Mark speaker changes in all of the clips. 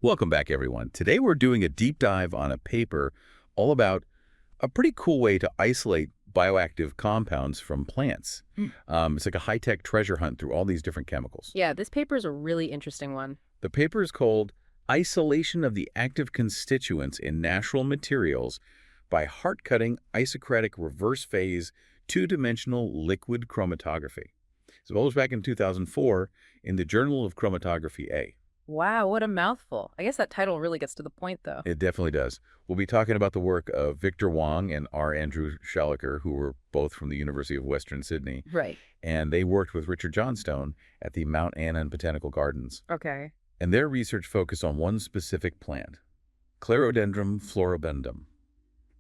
Speaker 1: Welcome back, everyone. Today we're doing a deep dive on a paper all about a pretty cool way to isolate bioactive compounds from plants. It's like a high-tech treasure hunt through all these different chemicals.
Speaker 2: Yeah, this paper is a really interesting one.
Speaker 1: The paper is called Isolation of the Active Constituents in Natural Materials by Heart-Cutting Isocratic Reverse Phase Two-Dimensional Liquid Chromatography. It was published back in 2004 in the Journal of Chromatography A.
Speaker 2: Wow, what a mouthful. I guess that title really gets to the point, though.
Speaker 1: It definitely does. We'll be talking about the work of Victor Wong and R. Andrew Shalliker, who were both from the University of Western Sydney.
Speaker 2: Right.
Speaker 1: And they worked with Richard Johnstone at the Mount Annan Botanical Gardens.
Speaker 2: Okay.
Speaker 1: And their research focused on one specific plant, Clerodendrum floribundum,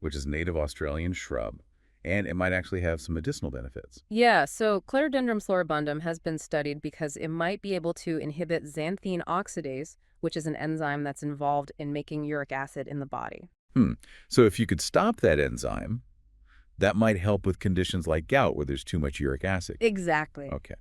Speaker 1: which is a native Australian shrub, and it might actually have some medicinal benefits.
Speaker 2: Yeah, so Clerodendrum floribundum has been studied because it might be able to inhibit xanthine oxidase, which is an enzyme that's involved in making uric acid in the body.
Speaker 1: So if you could stop that enzyme, that might help with conditions like gout where there's too much uric acid.
Speaker 2: Exactly.
Speaker 1: Okay.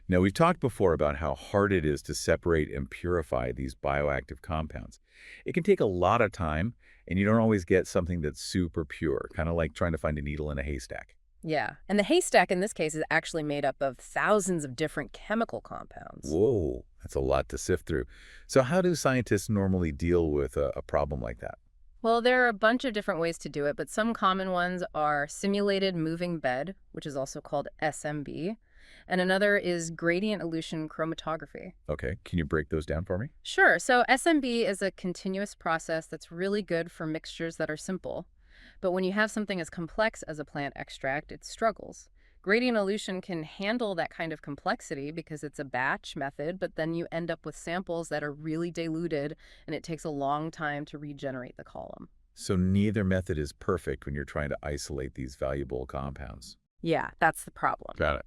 Speaker 1: Now, we've talked before about how hard it is to separate and purify these bioactive compounds. It can take a lot of time, and you don't always get something that's super pure, kind of like trying to find a needle in a haystack.
Speaker 2: Yeah, and the haystack in this case is actually made up of thousands of different chemical compounds.
Speaker 1: Whoa, that's a lot to sift through. So how do scientists normally deal with a problem like that?
Speaker 2: Well, there are a bunch of different ways to do it, but some common ones are simulated moving bed, which is also called SMB, and another is gradient elution chromatography.
Speaker 1: Okay, can you break those down for me?
Speaker 2: Sure. So SMB is a continuous process that's really good for mixtures that are simple. But when you have something as complex as a plant extract, it struggles. Gradient elution can handle that kind of complexity because it's a batch method, but then you end up with samples that are really diluted, and it takes a long time to regenerate the column.
Speaker 1: So neither method is perfect when you're trying to isolate these valuable compounds.
Speaker 2: Yeah, that's the problem.
Speaker 1: Got it.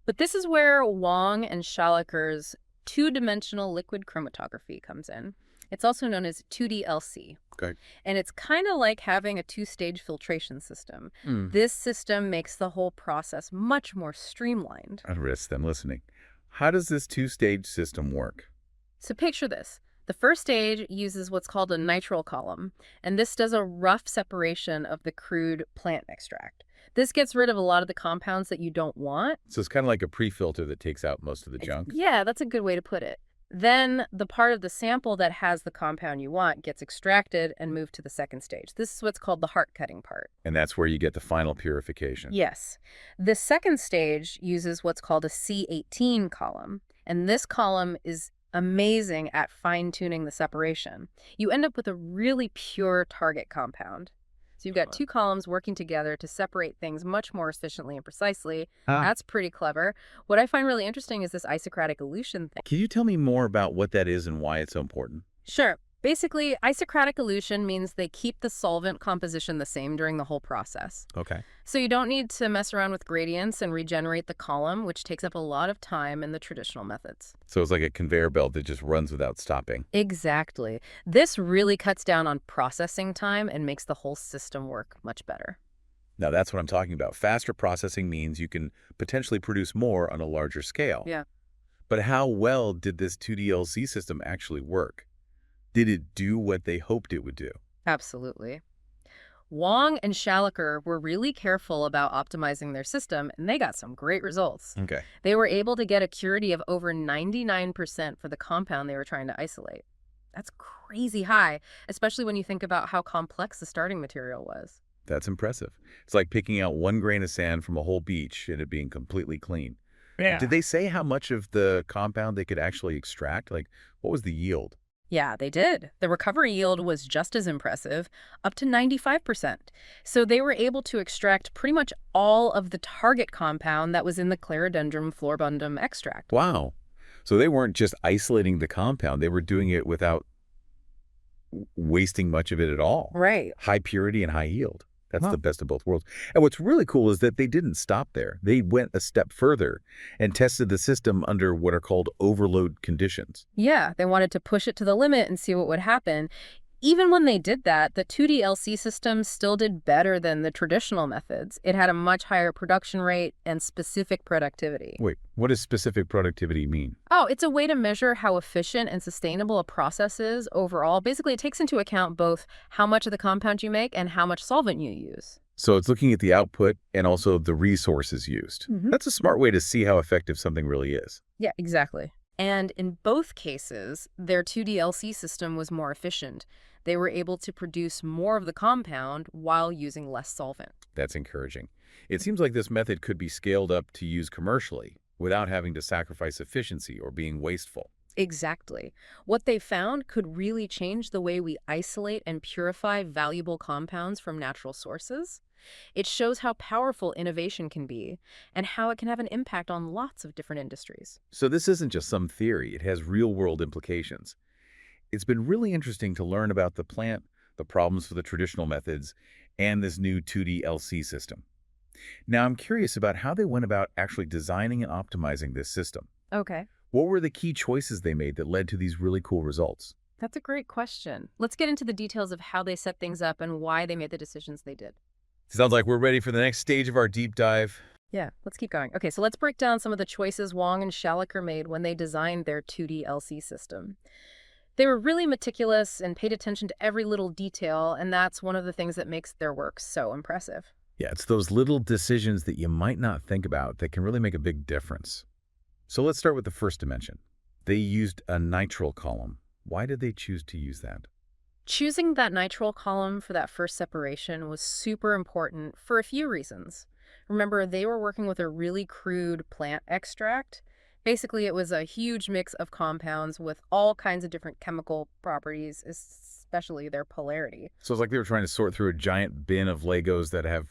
Speaker 2: But this is where Wong and Shalliker's two-dimensional liquid chromatography comes in. It's also known as 2DLC.
Speaker 1: Okay.
Speaker 2: And it's kind of like having a two-stage filtration system.
Speaker 1: Mm.
Speaker 2: This system makes the whole process much more streamlined.
Speaker 1: I'd risk them listening. How does this two-stage system work?
Speaker 2: So picture this. The first stage uses what's called a nitrile column, and this does a rough separation of the crude plant extract. This gets rid of a lot of the compounds that you don't want.
Speaker 1: So it's kind of like a pre-filter that takes out most of the junk?
Speaker 2: Yeah, that's a good way to put it. Then the part of the sample that has the compound you want gets extracted and moved to the second stage. This is what's called the heart-cutting part.
Speaker 1: And that's where you get the final purification.
Speaker 2: Yes. The second stage uses what's called a C18 column, and this column is amazing at fine-tuning the separation. You end up with a really pure target compound. So you've got two columns working together to separate things much more efficiently and precisely. That's pretty clever. What I find really interesting is this isocratic elution thing.
Speaker 1: Can you tell me more about what that is and why it's so important?
Speaker 2: Sure. Basically, isocratic elution means they keep the solvent composition the same during the whole process.
Speaker 1: Okay.
Speaker 2: So you don't need to mess around with gradients and regenerate the column, which takes up a lot of time in the traditional methods.
Speaker 1: So it's like a conveyor belt that just runs without stopping.
Speaker 2: Exactly. This really cuts down on processing time and makes the whole system work much better.
Speaker 1: Now, that's what I'm talking about. Faster processing means you can potentially produce more on a larger scale.
Speaker 2: Yeah.
Speaker 1: But how well did this 2DLC system actually work? Did it do what they hoped it would do?
Speaker 2: Absolutely. Wong and Shalliker were really careful about optimizing their system, and they got some great results.
Speaker 1: Okay.
Speaker 2: They were able to get a purity of over 99% for the compound they were trying to isolate. That's crazy high, especially when you think about how complex the starting material was.
Speaker 1: That's impressive. It's like picking out one grain of sand from a whole beach and it being completely clean.
Speaker 3: Yeah.
Speaker 1: Did they say how much of the compound they could actually extract? Like, what was the yield?
Speaker 2: Yeah, they did. The recovery yield was just as impressive, up to 95%. So they were able to extract pretty much all of the target compound that was in the Clerodendrum floribundum extract.
Speaker 1: Wow. So they weren't just isolating the compound. They were doing it without wasting much of it at all.
Speaker 2: Right.
Speaker 1: High purity and high yield. That's
Speaker 3: Wow.
Speaker 1: the best of both worlds. And what's really cool is that they didn't stop there. They went a step further and tested the system under what are called overload conditions.
Speaker 2: Yeah, they wanted to push it to the limit and see what would happen. Even when they did that, the 2D LC system still did better than the traditional methods. It had a much higher production rate and specific productivity.
Speaker 1: Wait, what does specific productivity mean?
Speaker 2: Oh, it's a way to measure how efficient and sustainable a process is overall. Basically, it takes into account both how much of the compound you make and how much solvent you use.
Speaker 1: So it's looking at the output and also the resources used. That's a smart way to see how effective something really is.
Speaker 2: Yeah, exactly. And in both cases, their 2D LC system was more efficient. They were able to produce more of the compound while using less solvent.
Speaker 1: That's encouraging. It seems like this method could be scaled up to use commercially without having to sacrifice efficiency or being wasteful.
Speaker 2: Exactly. What they found could really change the way we isolate and purify valuable compounds from natural sources. It shows how powerful innovation can be and how it can have an impact on lots of different industries.
Speaker 1: So this isn't just some theory, it has real-world implications. It's been really interesting to learn about the plant, the problems with the traditional methods, and this new 2D LC system. Now I'm curious about how they went about actually designing and optimizing this system.
Speaker 2: Okay.
Speaker 1: What were the key choices they made that led to these really cool results?
Speaker 2: That's a great question. Let's get into the details of how they set things up and why they made the decisions they did.
Speaker 1: Sounds like we're ready for the next stage of our deep dive.
Speaker 2: Yeah, let's keep going. Okay, so let's break down some of the choices Wong and Shalliker made when they designed their 2D LC system. They were really meticulous and paid attention to every little detail, and that's one of the things that makes their work so impressive.
Speaker 1: Yeah, it's those little decisions that you might not think about that can really make a big difference. So let's start with the first dimension. They used a nitrile column. Why did they choose to use that?
Speaker 2: Choosing that nitrile column for that first separation was super important for a few reasons. Remember, they were working with a really crude plant extract. Basically, it was a huge mix of compounds with all kinds of different chemical properties, especially their polarity.
Speaker 1: So it's like they were trying to sort through a giant bin of Legos that have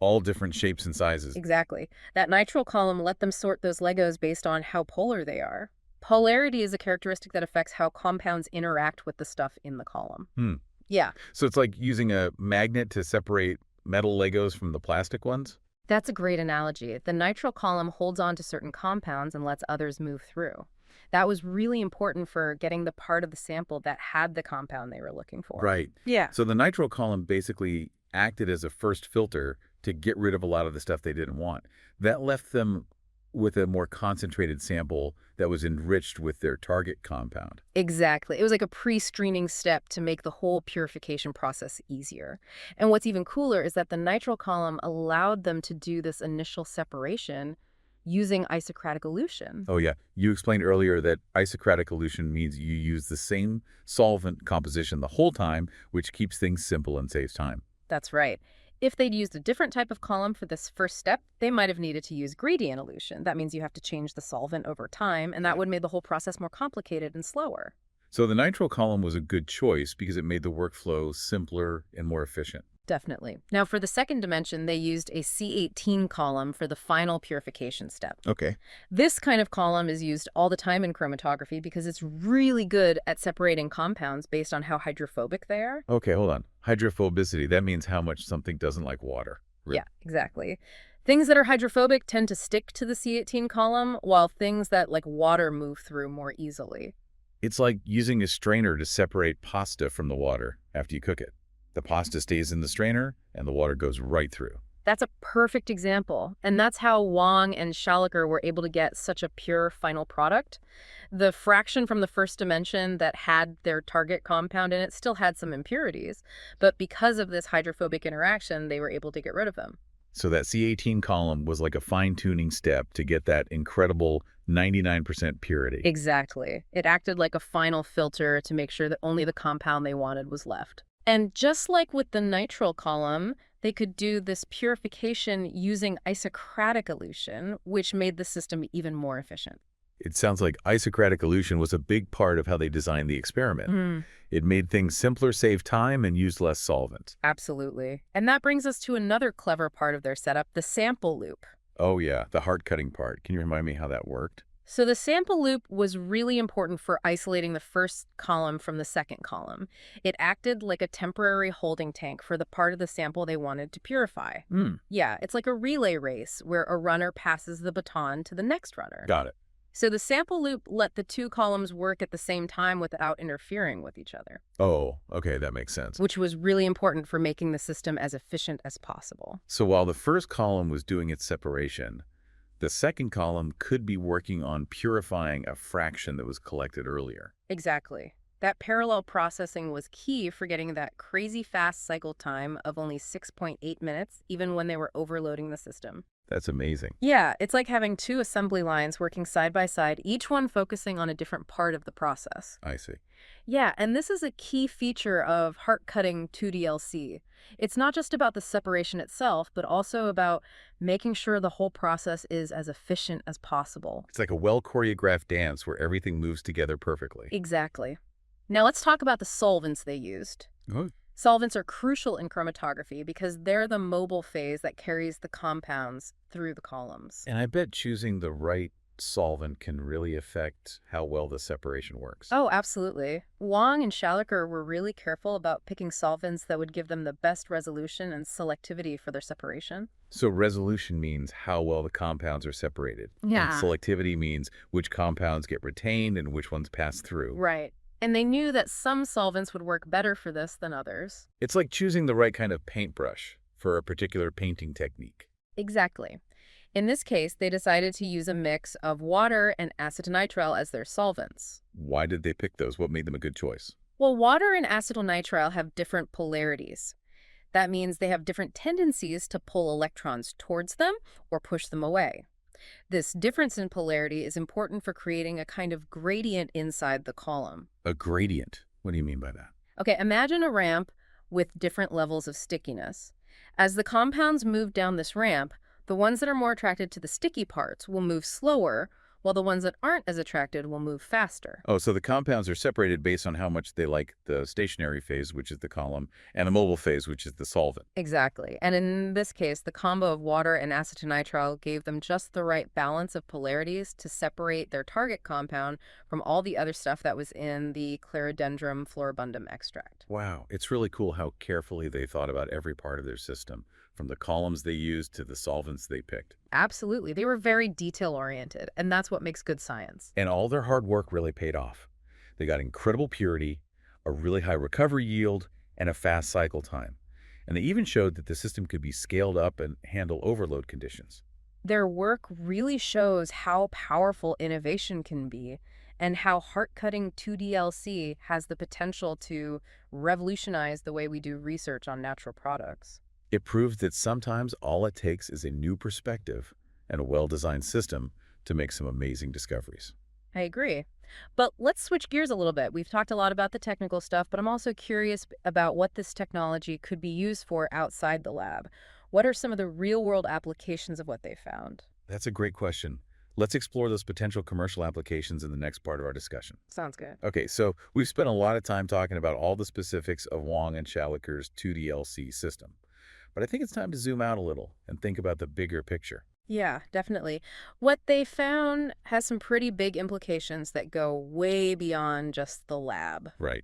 Speaker 1: all different shapes and sizes.
Speaker 2: Exactly. That nitrile column let them sort those Legos based on how polar they are. Polarity is a characteristic that affects how compounds interact with the stuff in the column. Yeah,
Speaker 1: So it's like using a magnet to separate metal Legos from the plastic ones?
Speaker 2: that's a great analogy. The nitrile column holds on to certain compounds and lets others move through. That was really important for getting the part of the sample that had the compound they were looking for.
Speaker 1: Right.
Speaker 2: Yeah.
Speaker 1: So the nitrile column basically acted as a first filter to get rid of a lot of the stuff they didn't want. That left them with a more concentrated sample that was enriched with their target compound.
Speaker 2: Exactly. It was like a pre-screening step to make the whole purification process easier. And what's even cooler is that the nitrile column allowed them to do this initial separation using isocratic elution.
Speaker 1: Oh yeah, you explained earlier that isocratic elution means you use the same solvent composition the whole time, which keeps things simple and saves time.
Speaker 2: That's right. If they'd used a different type of column for this first step, they might have needed to use gradient elution. That means you have to change the solvent over time, and that would make the whole process more complicated and slower.
Speaker 1: So the nitrile column was a good choice because it made the workflow simpler and more efficient.
Speaker 2: Definitely. Now, for the second dimension, they used a C18 column for the final purification step.
Speaker 1: Okay.
Speaker 2: This kind of column is used all the time in chromatography because it's really good at separating compounds based on how hydrophobic they are.
Speaker 1: Okay, hold on. Hydrophobicity, that means how much something doesn't like water.
Speaker 2: Yeah, exactly. Things that are hydrophobic tend to stick to the C18 column, while things that like water move through more easily.
Speaker 1: It's like using a strainer to separate pasta from the water after you cook it. The pasta stays in the strainer and the water goes right through.
Speaker 2: That's a perfect example. And that's how Wong and Shalliker were able to get such a pure final product. The fraction from the first dimension that had their target compound in it still had some impurities, but because of this hydrophobic interaction, they were able to get rid of them.
Speaker 1: So that C18 column was like a fine-tuning step to get that incredible 99% purity.
Speaker 2: Exactly. It acted like a final filter to make sure that only the compound they wanted was left. And just like with the nitrile column, they could do this purification using isocratic elution, which made the system even more efficient.
Speaker 1: It sounds like Isocratic elution was a big part of how they designed the experiment. It made things simpler, saved time, and used less solvent.
Speaker 2: Absolutely. And that brings us to another clever part of their setup, the sample loop.
Speaker 1: Oh yeah, the heart-cutting part. Can you remind me how that worked?
Speaker 2: So the sample loop was really important for isolating the first column from the second column. It acted like a temporary holding tank for the part of the sample they wanted to purify. Yeah, it's like a relay race where a runner passes the baton to the next runner.
Speaker 1: Got it.
Speaker 2: So the sample loop let the two columns work at the same time without interfering with each other,
Speaker 1: Oh, okay, that makes sense.
Speaker 2: which was really important for making the system as efficient as possible.
Speaker 1: So while the first column was doing its separation, the second column could be working on purifying a fraction that was collected earlier.
Speaker 2: Exactly. That parallel processing was key for getting that crazy fast cycle time of only 6.8 minutes, even when they were overloading the system.
Speaker 1: That's amazing.
Speaker 2: Yeah, it's like having two assembly lines working side by side, each one focusing on a different part of the process.
Speaker 1: I see.
Speaker 2: Yeah, and this is a key feature of heart-cutting 2DLC. It's not just about the separation itself, but also about making sure the whole process is as efficient as possible.
Speaker 1: It's like a well-choreographed dance where everything moves together perfectly.
Speaker 2: Exactly. Now let's talk about the solvents they used.
Speaker 1: Oh,
Speaker 2: Solvents are crucial in chromatography because they're the mobile phase that carries the compounds through the columns.
Speaker 1: and I bet choosing the right solvent can really affect how well the separation works.
Speaker 2: Oh, absolutely. Wong and Shalliker were really careful about picking solvents that would give them the best resolution and selectivity for their separation.
Speaker 1: So resolution means how well the compounds are separated. And
Speaker 2: Yeah.
Speaker 1: selectivity means which compounds get retained and which ones pass through.
Speaker 2: Right. And they knew that some solvents would work better for this than others.
Speaker 1: It's like choosing the right kind of paintbrush for a particular painting technique.
Speaker 2: Exactly. In this case, they decided to use a mix of water and acetonitrile as their solvents.
Speaker 1: Why did they pick those? What made them a good choice?
Speaker 2: Well, water and acetonitrile have different polarities. That means they have different tendencies to pull electrons towards them or push them away. This difference in polarity is important for creating a kind of gradient inside the column.
Speaker 1: A gradient. What do you mean by that?
Speaker 2: Okay, imagine a ramp with different levels of stickiness. As the compounds move down this ramp, the ones that are more attracted to the sticky parts will move slower, while the ones that aren't as attracted will move faster.
Speaker 1: Oh, so the compounds are separated based on how much they like the stationary phase, which is the column, and the mobile phase, which is the solvent.
Speaker 2: Exactly. And in this case, the combo of water and acetonitrile gave them just the right balance of polarities to separate their target compound from all the other stuff that was in the Clerodendrum floribundum extract.
Speaker 1: Wow, it's really cool how carefully they thought about every part of their system, from the columns they used to the solvents they picked.
Speaker 2: Absolutely. They were very detail-oriented, and that's what makes good science.
Speaker 1: And all their hard work really paid off. They got incredible purity, a really high recovery yield, and a fast cycle time. And they even showed that the system could be scaled up and handle overload conditions.
Speaker 2: Their work really shows how powerful innovation can be and how heart-cutting 2DLC has the potential to revolutionize the way we do research on natural products.
Speaker 1: It proved that sometimes all it takes is a new perspective and a well-designed system to make some amazing discoveries.
Speaker 2: I agree. But let's switch gears a little bit. We've talked a lot about the technical stuff, but I'm also curious about what this technology could be used for outside the lab. What are some of the real-world applications of what they found?
Speaker 1: That's a great question. Let's explore those potential commercial applications in the next part of our discussion.
Speaker 2: Sounds good.
Speaker 1: Okay, so we've spent a lot of time talking about all the specifics of Wong and Shalliker's 2DLC system. But I think it's time to zoom out a little and think about the bigger picture.
Speaker 2: Yeah, definitely. What they found has some pretty big implications that go way beyond just the lab.
Speaker 1: Right.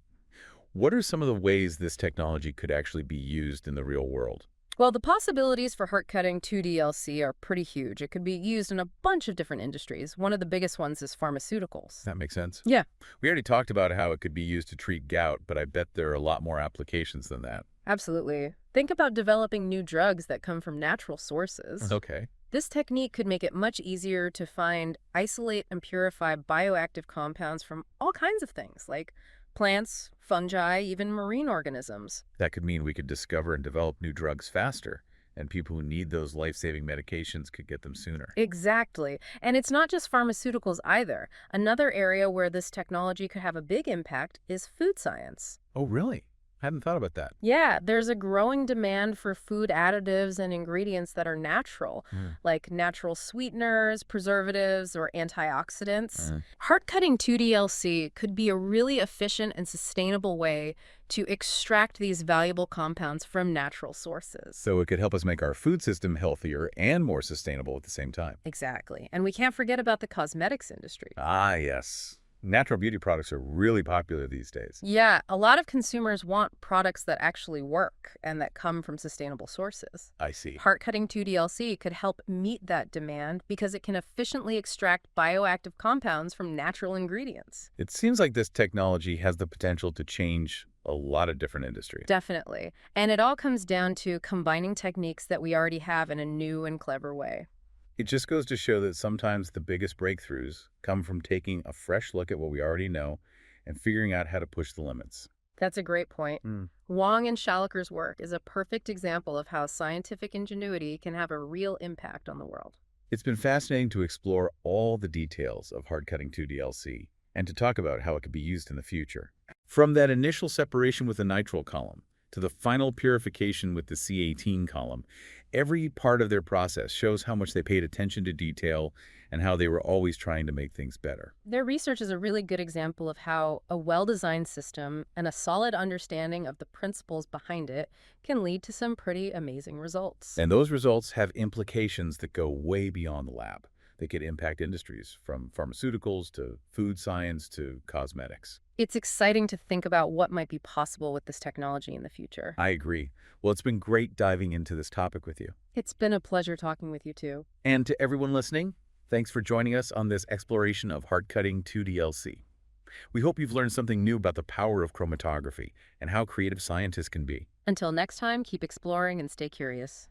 Speaker 1: What are some of the ways this technology could actually be used in the real world?
Speaker 2: Well, the possibilities for heart-cutting 2DLC are pretty huge. It could be used in a bunch of different industries. One of the biggest ones is pharmaceuticals.
Speaker 1: That makes sense.
Speaker 2: Yeah.
Speaker 1: We already talked about how it could be used to treat gout, but I bet there are a lot more applications than that.
Speaker 2: Absolutely. Think about developing new drugs that come from natural sources.
Speaker 1: Okay.
Speaker 2: This technique could make it much easier to find, isolate, and purify bioactive compounds from all kinds of things, like plants, fungi, even marine organisms.
Speaker 1: That could mean we could discover and develop new drugs faster, and people who need those life-saving medications could get them sooner.
Speaker 2: Exactly. And it's not just pharmaceuticals either. Another area where this technology could have a big impact is food science.
Speaker 1: Oh, really? I hadn't thought about that.
Speaker 2: Yeah, there's a growing demand for food additives and ingredients that are natural, like natural sweeteners, preservatives, or antioxidants. Heart-cutting 2DLC could be a really efficient and sustainable way to extract these valuable compounds from natural sources.
Speaker 1: So it could help us make our food system healthier and more sustainable at the same time.
Speaker 2: Exactly. And we can't forget about the cosmetics industry.
Speaker 1: Ah, yes. Natural beauty products are really popular these days.
Speaker 2: Yeah, a lot of consumers want products that actually work and that come from sustainable sources.
Speaker 1: I see.
Speaker 2: Heart-cutting 2DLC could help meet that demand because it can efficiently extract bioactive compounds from natural ingredients.
Speaker 1: It seems like this technology has the potential to change a lot of different industries.
Speaker 2: Definitely. And it all comes down to combining techniques that we already have in a new and clever way.
Speaker 1: It just goes to show that sometimes the biggest breakthroughs come from taking a fresh look at what we already know and figuring out how to push the limits.
Speaker 2: That's a great point.
Speaker 1: Mm.
Speaker 2: Wong and Shalliker's work is a perfect example of how scientific ingenuity can have a real impact on the world.
Speaker 1: It's been fascinating to explore all the details of hard-cutting 2DLC and to talk about how it could be used in the future. From that initial separation with the nitrile column to the final purification with the C18 column, every part of their process shows how much they paid attention to detail and how they were always trying to make things better.
Speaker 2: Their research is a really good example of how a well-designed system and a solid understanding of the principles behind it can lead to some pretty amazing results.
Speaker 1: And those results have implications that go way beyond the lab. They could impact industries from pharmaceuticals to food science to cosmetics.
Speaker 2: It's exciting to think about what might be possible with this technology in the future.
Speaker 1: I agree. Well, it's been great diving into this topic with you.
Speaker 2: It's been a pleasure talking with you too.
Speaker 1: And to everyone listening, thanks for joining us on this exploration of hard-cutting 2DLC. We hope you've learned something new about the power of chromatography and how creative scientists can be.
Speaker 2: Until next time, keep exploring and stay curious.